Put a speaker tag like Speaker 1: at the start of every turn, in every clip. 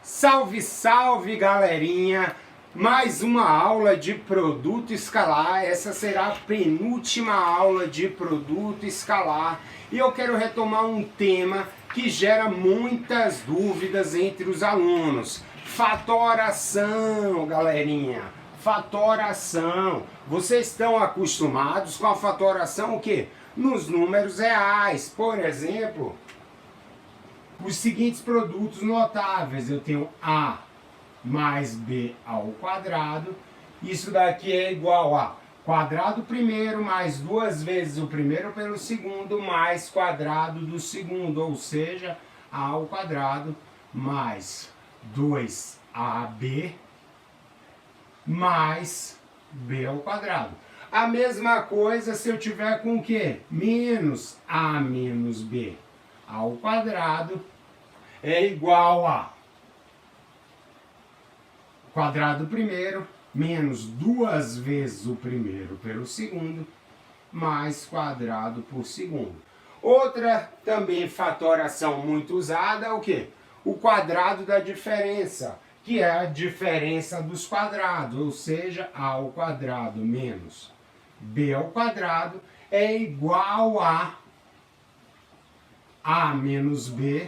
Speaker 1: Salve, salve, galerinha! Mais uma aula de produto escalar. Essa será a penúltima aula de produto escalar. E eu quero retomar um tema que gera muitas dúvidas entre os alunos. Fatoração, galerinha. Fatoração. Vocês estão acostumados com a fatoração o quê? Nos números reais. Por exemplo, os seguintes produtos notáveis. Eu tenho A mais B ao quadrado. Isso daqui é igual a quadrado primeiro mais duas vezes o primeiro pelo segundo mais quadrado do segundo. Ou seja, A ao quadrado mais 2AB mais B ao quadrado. A mesma coisa se eu tiver com o quê? Menos A menos B ao quadrado é igual a quadrado primeiro menos duas vezes o primeiro pelo segundo mais quadrado por segundo. Outra também fatoração muito usada é o quê? O quadrado da diferença, que é a diferença dos quadrados, ou seja, A ao quadrado menos B ao quadrado é igual a A menos B,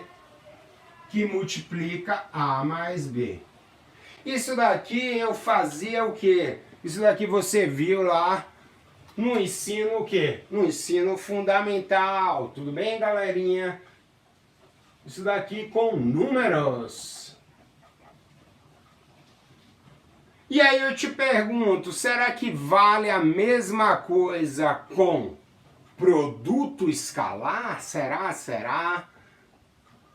Speaker 1: que multiplica A mais B. Isso daqui eu fazia o quê? Isso daqui você viu lá no ensino o quê? No ensino fundamental. Tudo bem, galerinha? Isso daqui com números. E aí eu te pergunto, será que vale a mesma coisa com produto escalar? Será?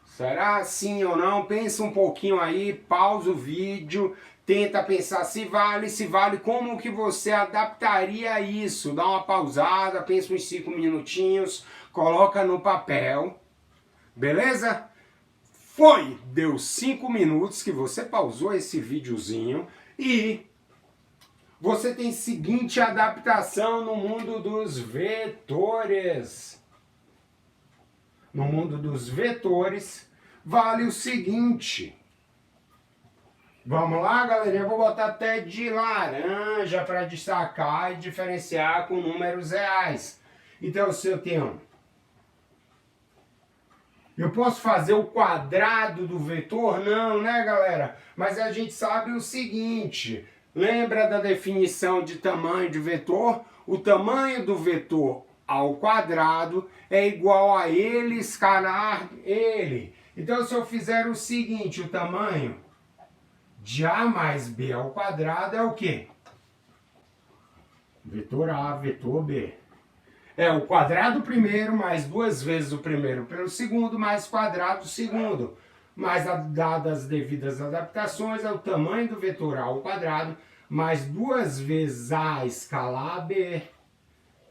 Speaker 1: Será sim ou não? Pensa um pouquinho aí, pausa o vídeo, tenta pensar se vale, como que você adaptaria isso? Dá uma pausada, pensa uns 5 minutinhos, coloca no papel, beleza? Foi! Deu 5 minutos que você pausou esse videozinho e você tem seguinte adaptação no mundo dos vetores. No mundo dos vetores, vale o seguinte. Vamos lá, galerinha? Eu vou botar até de laranja para destacar e diferenciar com números reais. Então, se eu tenho... Eu posso fazer o quadrado do vetor? Não, né, galera? Mas a gente sabe o seguinte. Lembra da definição de tamanho de vetor? O tamanho do vetor ao quadrado é igual a ele escalar ele. Então, se eu fizer o seguinte, o tamanho de A mais B ao quadrado é o quê? Vetor A, vetor B. É o quadrado primeiro mais duas vezes o primeiro pelo segundo mais quadrado segundo. Mas, dadas as devidas adaptações, é o tamanho do vetor A ao quadrado mais duas vezes A escalar B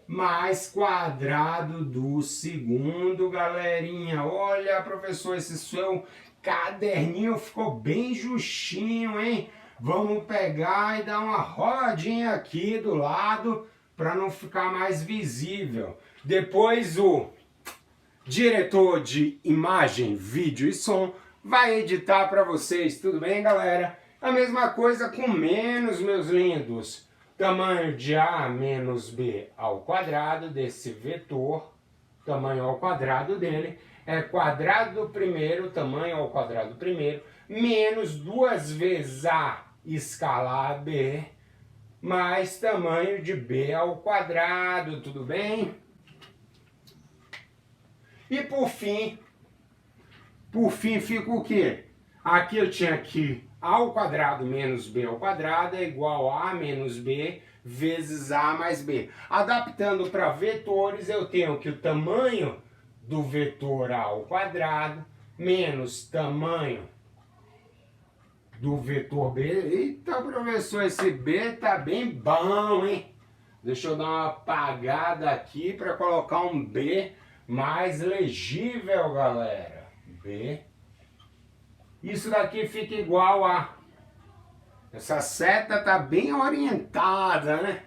Speaker 1: mais quadrado do segundo, galerinha. Olha, professor, esse seu caderninho ficou bem justinho, hein? Vamos pegar e dar uma rodinha aqui do lado para não ficar mais visível. Depois o diretor de imagem, vídeo e som vai editar para vocês, tudo bem, galera? A mesma coisa com menos, meus lindos. Tamanho de A menos B ao quadrado desse vetor, tamanho ao quadrado dele, é quadrado do primeiro, tamanho ao quadrado primeiro, menos duas vezes A escalar B, mais tamanho de B ao quadrado, tudo bem? E por fim fica o quê? Aqui eu tinha aqui A ao quadrado menos B ao quadrado é igual a A menos B vezes A mais B. Adaptando para vetores, eu tenho que o tamanho do vetor A ao quadrado menos tamanho do vetor B. Eita, professor, esse B tá bem bom, hein? Deixa eu dar uma apagada aqui para colocar um B mais legível, galera. B. Isso daqui fica igual a... Essa seta tá bem orientada, né?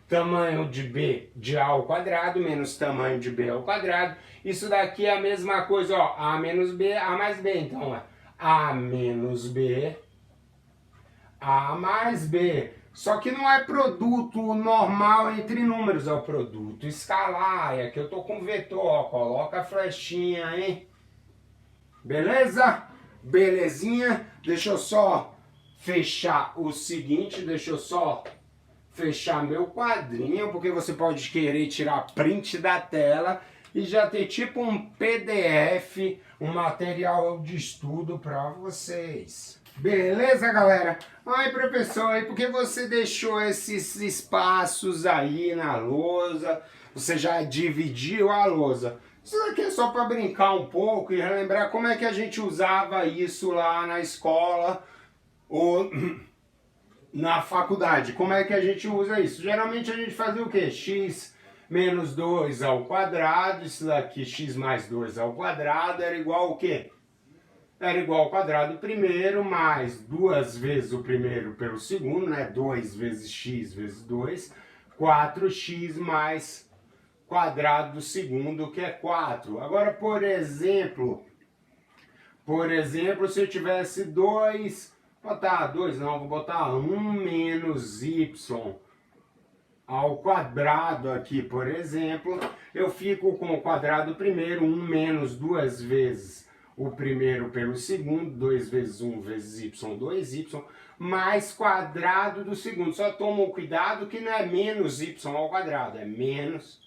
Speaker 1: Tamanho de B de A ao quadrado menos tamanho de B ao quadrado. Isso daqui é a mesma coisa, ó. A menos B, A mais B. Então, ó, A menos B, A mais B. Só que não é produto normal entre números, é o produto escalar. E aqui eu tô com vetor, ó, coloca a flechinha, hein? Beleza? Belezinha? Deixa eu só fechar o seguinte, deixa eu só fechar meu quadrinho, porque você pode querer tirar print da tela e já ter tipo um PDF, um material de estudo para vocês. Beleza, galera? Ai, professor, aí por que você deixou esses espaços aí na lousa? Você já dividiu a lousa? Isso aqui é só para brincar um pouco e relembrar como é que a gente usava isso lá na escola ou na faculdade. Como é que a gente usa isso? Geralmente a gente fazia o quê? X menos 2 ao quadrado, isso daqui x mais 2 ao quadrado era igual ao quê? Era igual ao quadrado primeiro mais 2 vezes o primeiro pelo segundo, né? 2 vezes x vezes 2, 4x mais quadrado do segundo, que é 4. Agora, por exemplo, se eu tivesse 2, botar 2 não, vou botar 1 menos y ao quadrado aqui, por exemplo, eu fico com o quadrado primeiro, 1 menos 2 vezes o primeiro pelo segundo, 2 vezes 1 vezes y, 2y, mais quadrado do segundo. Só toma cuidado que não é menos y ao quadrado, é menos,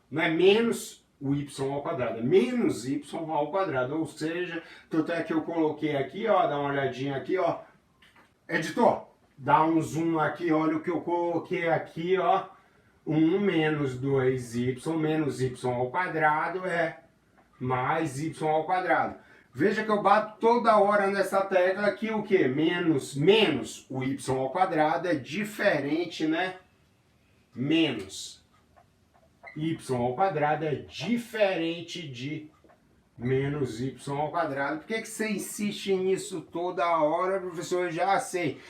Speaker 1: não é menos o y ao quadrado, é menos y ao quadrado, ou seja, tanto é que eu coloquei aqui, ó, dá uma olhadinha aqui, ó, editor, dá um zoom aqui, olha o que eu coloquei aqui, ó, 1 menos 2y menos y ao quadrado é mais y ao quadrado. Veja que eu bato toda hora nessa tecla aqui, o que? Menos o y ao quadrado é diferente, né? Menos y ao quadrado é diferente de menos y ao quadrado. Por que você insiste nisso toda hora, professor? Eu já sei.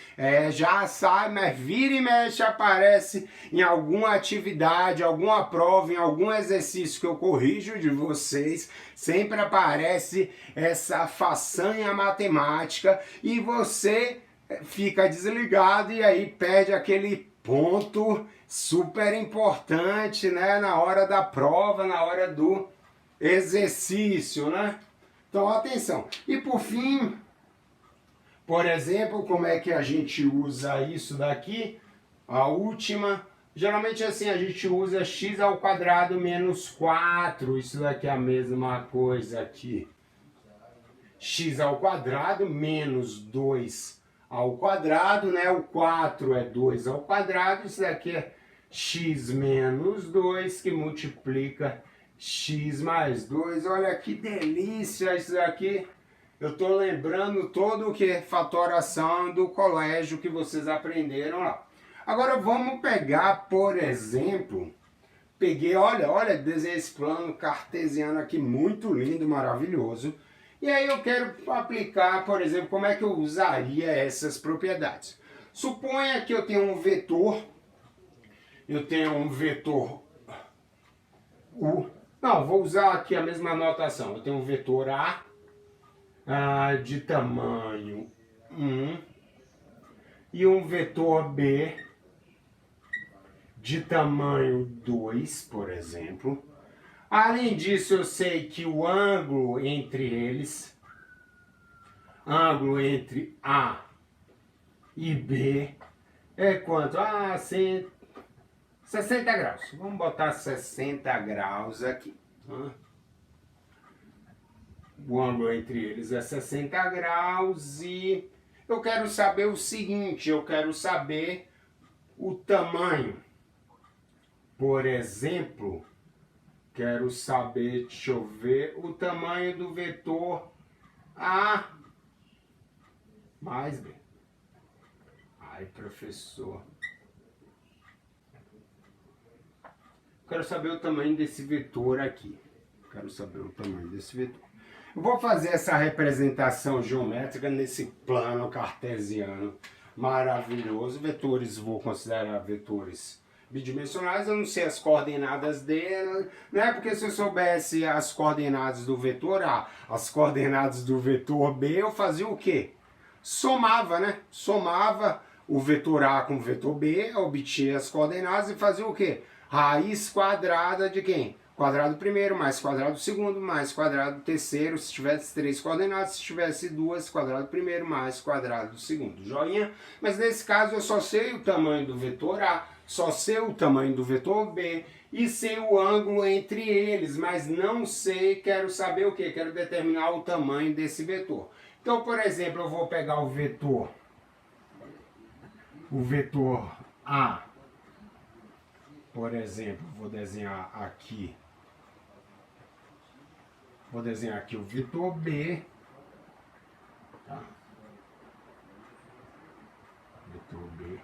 Speaker 1: Já sabe, mas vira e mexe aparece em alguma atividade, alguma prova, em algum exercício que eu corrijo de vocês. Sempre aparece essa façanha matemática e você fica desligado e aí perde aquele ponto super importante, né? Na hora da prova, na hora do exercício, né? Então, atenção. E por fim, por exemplo, como é que a gente usa isso daqui? A última, geralmente assim, a gente usa x ao quadrado menos 4. Isso daqui é a mesma coisa aqui. X ao quadrado menos 2 ao quadrado, né? O 4 é 2 ao quadrado. Isso daqui é x menos 2 que multiplica x mais 2, olha que delícia isso daqui. Eu tô lembrando todo o que é fatoração do colégio que vocês aprenderam lá. Agora vamos pegar, por exemplo, olha, desenhei esse plano cartesiano aqui, muito lindo, maravilhoso. E aí eu quero aplicar, por exemplo, como é que eu usaria essas propriedades. Suponha que eu tenho um vetor U. Não, vou usar aqui a mesma notação. Eu tenho um vetor A de tamanho 1 e um vetor B de tamanho 2, por exemplo. Além disso, eu sei que o ângulo entre A e B é quanto? 60 graus. Vamos botar 60 graus aqui. O ângulo entre eles é 60 graus e eu quero saber o seguinte, eu quero saber o tamanho. Por exemplo, quero saber, deixa eu ver, o tamanho do vetor A mais B. Ai, professor. Quero saber o tamanho desse vetor aqui. Quero saber o tamanho desse vetor. Eu vou fazer essa representação geométrica nesse plano cartesiano maravilhoso. Vetores, vou considerar vetores bidimensionais, eu não sei as coordenadas dele, né? Porque se eu soubesse as coordenadas do vetor A, as coordenadas do vetor B, eu fazia o quê? Somava, né? Somava o vetor A com o vetor B, obtinha as coordenadas e fazia o quê? Raiz quadrada de quem? Quadrado primeiro, mais quadrado segundo, mais quadrado terceiro, se tivesse 3 coordenadas, se tivesse 2, quadrado primeiro, mais quadrado segundo. Joinha? Mas nesse caso eu só sei o tamanho do vetor A, só sei o tamanho do vetor B e sei o ângulo entre eles, mas não sei, quero saber o que? Quero determinar o tamanho desse vetor. Então, por exemplo, eu vou pegar o vetor A, por exemplo, vou desenhar aqui o vetor B, tá? Vetor B.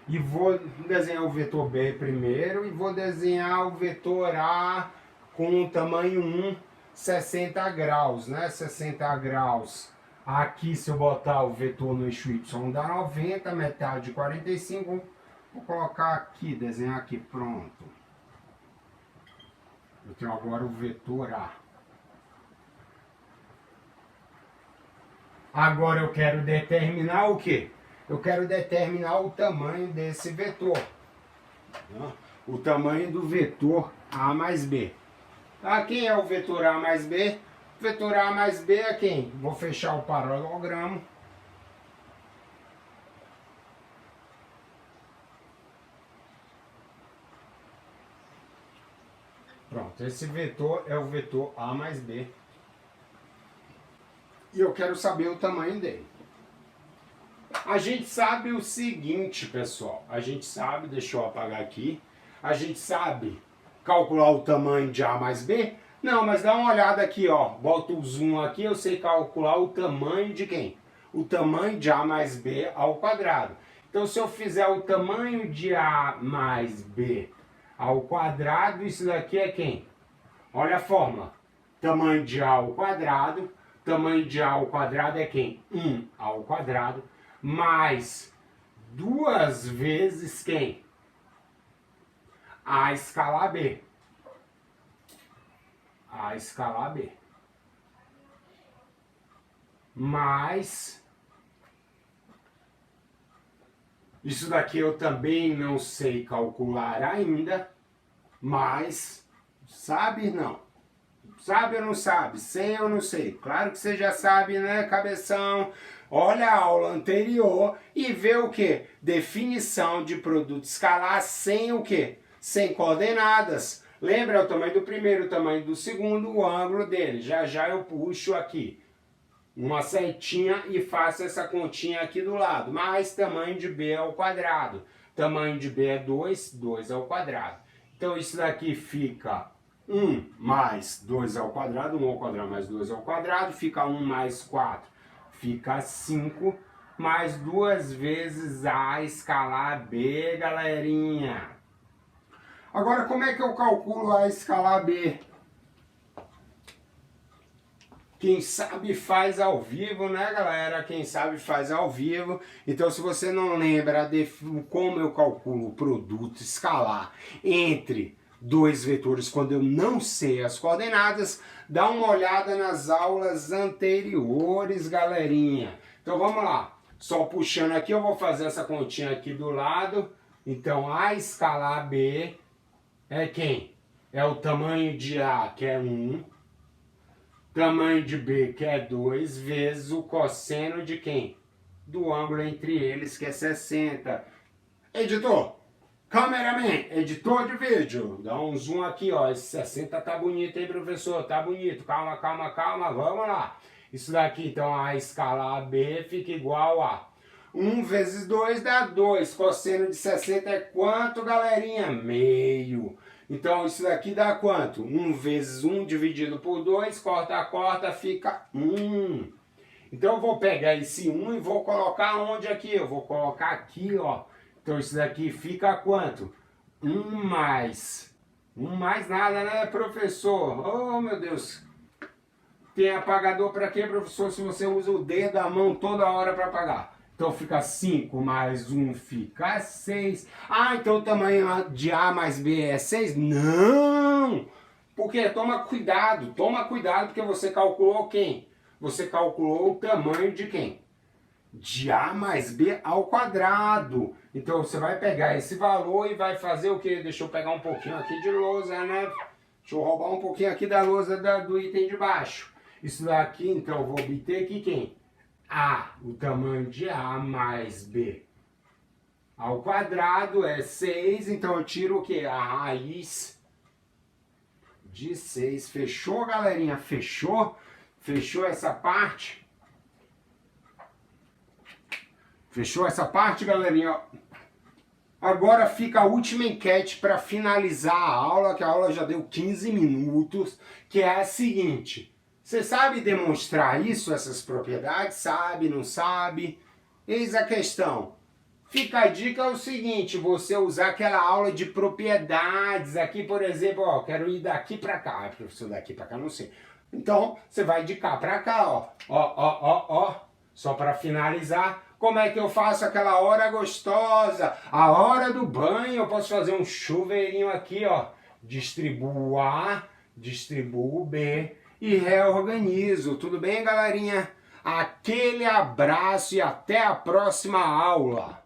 Speaker 1: E vou desenhar o vetor B primeiro e vou desenhar o vetor A com o tamanho 1, 60 graus, né? 60 graus. Aqui, se eu botar o vetor no eixo Y, dá 90, metade de 45. Vou colocar aqui, desenhar aqui, pronto. Eu tenho agora o vetor A. Agora eu quero determinar o quê? Eu quero determinar o tamanho desse vetor. O tamanho do vetor A mais B. Ah, quem é o vetor A mais B? O vetor A mais B é quem? Vou fechar o paralelogramo. Pronto, esse vetor é o vetor A mais B. E eu quero saber o tamanho dele. A gente sabe o seguinte, pessoal. A gente sabe, deixa eu apagar aqui. A gente sabe calcular o tamanho de A mais B? Não, mas dá uma olhada aqui, ó. Bota o zoom aqui, eu sei calcular o tamanho de quem? O tamanho de A mais B ao quadrado. Então, se eu fizer o tamanho de A mais B ao quadrado, isso daqui é quem? Olha a fórmula. Tamanho de A ao quadrado. Tamanho de A ao quadrado é quem? 1 ao quadrado. Mais 2 vezes quem? A escalar B. A escalar B. Mais... Isso daqui eu também não sei calcular ainda, mas sabe não? Sabe ou não sabe? Sei ou não sei? Claro que você já sabe, né, cabeção? Olha a aula anterior e vê o que? Definição de produto escalar sem o que? Sem coordenadas. Lembra o tamanho do primeiro, o tamanho do segundo, o ângulo dele. Já já eu puxo aqui uma setinha e faço essa continha aqui do lado. Mais tamanho de B ao quadrado. Tamanho de B é 2, 2 ao quadrado. Então isso daqui fica 1 mais 2 ao quadrado, 1 ao quadrado mais 2 ao quadrado, fica 1 mais 4, fica 5, mais 2 vezes A escalar B, galerinha. Agora, como é que eu calculo A escalar B? Quem sabe faz ao vivo, né, galera? Quem sabe faz ao vivo. Então, se você não lembra de como eu calculo o produto escalar entre dois vetores quando eu não sei as coordenadas, dá uma olhada nas aulas anteriores, galerinha. Então, vamos lá. Só puxando aqui, eu vou fazer essa continha aqui do lado. Então, A escalar B é quem? É o tamanho de A, que é 1. Tamanho de B, que é 2, vezes o cosseno de quem? Do ângulo entre eles, que é 60. Editor, cameraman, editor de vídeo, dá um zoom aqui, ó. Esse 60 tá bonito, hein, professor? Tá bonito. Calma, calma, calma, vamos lá. Isso daqui, então, A escalar B fica igual a 1 vezes 2 dá 2. Cosseno de 60 é quanto, galerinha? Meio. Então, isso daqui dá quanto? 1 vezes 1 dividido por 2, corta, corta, fica 1. Então, eu vou pegar esse 1 e vou colocar onde aqui? Eu vou colocar aqui, ó. Então, isso daqui fica quanto? 1 mais. 1 mais nada, né, professor? Oh, meu Deus. Tem apagador para quê, professor, se você usa o dedo, a mão toda hora para apagar? Então fica 5 mais 1 fica 6. Ah, então o tamanho de A mais B é 6? Não! Porque toma cuidado porque você calculou quem? Você calculou o tamanho de quem? De A mais B ao quadrado. Então você vai pegar esse valor e vai fazer o quê? Deixa eu pegar um pouquinho aqui de lousa, né? Deixa eu roubar um pouquinho aqui da lousa do item de baixo. Isso daqui, então, eu vou obter aqui quem? A, o tamanho de A mais B ao quadrado é 6, então eu tiro o quê? A raiz de 6. Fechou, galerinha? Fechou? Fechou essa parte? Fechou essa parte, galerinha? Agora fica a última enquete para finalizar a aula, que a aula já deu 15 minutos, que é a seguinte. Você sabe demonstrar isso, essas propriedades? Sabe, não sabe? Eis a questão. Fica a dica é o seguinte, você usar aquela aula de propriedades. Aqui, por exemplo, ó, quero ir daqui para cá. Professor, daqui para cá, não sei. Então, você vai de cá para cá, ó. Ó. Só para finalizar, como é que eu faço aquela hora gostosa? A hora do banho, eu posso fazer um chuveirinho aqui, ó. Distribuo A, distribuo B e reorganizo. Tudo bem, galerinha? Aquele abraço e até a próxima aula.